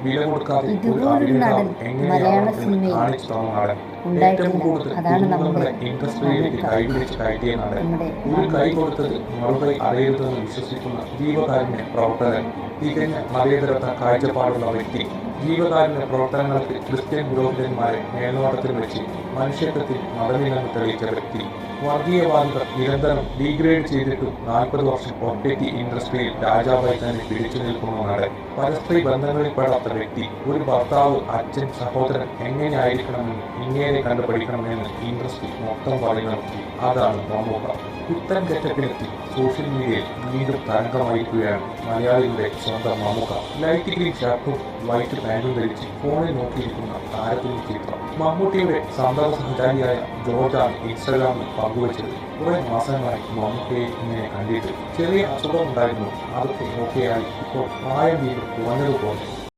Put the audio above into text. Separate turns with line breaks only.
വില കൊടുക്കാതെ ഒരു
ഇതുപോലൊരു നടൻ മലയാള സിനിമയിൽ
കാണിച്ചു തന്ന നടൻ. ഏറ്റവും
ഉണ്ടായിട്ടില്ല.
കൂടുതൽ
അതാണ് നമ്മുടെ
കുടുംബങ്ങളെ ഇൻഡസ്ട്രിയിലേക്ക് കൈപിടിച്ച് കയറ്റിയ നടൻ.
നമ്മുടെ
ഒരു കൈ കൊടുത്തത് മറുകൈ അറിയരുതെന്ന് വിശ്വസിക്കുന്ന ജീവകാരുണ്യ പ്രവർത്തകൻ. തികഞ്ഞ മതേതരത്വ കാഴ്ചപ്പാടുള്ള വ്യക്തി. ജീവകാരുണ്യ പ്രവർത്തനങ്ങൾക്ക് ക്രിസ്ത്യൻ പുരോഹിതന്മാരെ മേൽനോട്ടത്തിൽ വെച്ച് മനുഷ്യത്വത്തിൽ മതമില്ലെന്ന് തെളിയിച്ച വ്യക്തി. വർഗീയവാദികൾ നിരന്തരം ഡീഗ്രേഡ് ചെയ്തിട്ടും 40 വർഷം ഒറ്റയ്ക്ക് ഇൻഡസ്ട്രിയിൽ രാജാവായി തന്നെ പിടിച്ചു നിൽക്കുന്ന നടൻ. പരസ്പര ബന്ധങ്ങളിൽപ്പെടാത്ത വ്യക്തി. ഒരു ഭർത്താവ്, അച്ഛൻ, സഹോദരൻ എങ്ങനെയായിരിക്കണമെന്ന് ഇങ്ങനെ കണ്ടുപഠിക്കണമെന്ന് ഇൻഡസ്ട്രി മൊത്തം പറഞ്ഞു നോക്കി. അതാണ് മമ്മൂക്ക. പുത്തൻ ഗെറ്റപ്പിലെത്തി സോഷ്യൽ മീഡിയയിൽ വീണ്ടും തരംഗമായിരിക്കുകയാണ് മലയാളികളുടെ സ്വന്തം മമ്മൂക്ക. ലൈറ്റ് ഗ്രീൻ ഷർട്ടും വൈറ്റ് പാന്റും ധരിച്ച് ഫോണിൽ നോക്കിയിരിക്കുന്ന താരത്തിന്റെ ചിത്രം മമ്മൂട്ടിയുടെ സന്തത സഹചാരിയായ ജോർജാണ് ഇൻസ്റ്റാഗ്രാമിൽ പങ്കുവച്ചത്. കുറെ മാസങ്ങളായി മമ്മൂട്ടിയെ ഇങ്ങനെ കണ്ടിട്ട് ചെറിയ അസുഖം ഉണ്ടായിരുന്നു. അതൊക്കെ ഓക്കെയായി ഇപ്പോൾ പ്രായം വീണ്ടും കുറഞ്ഞതുപോലെ.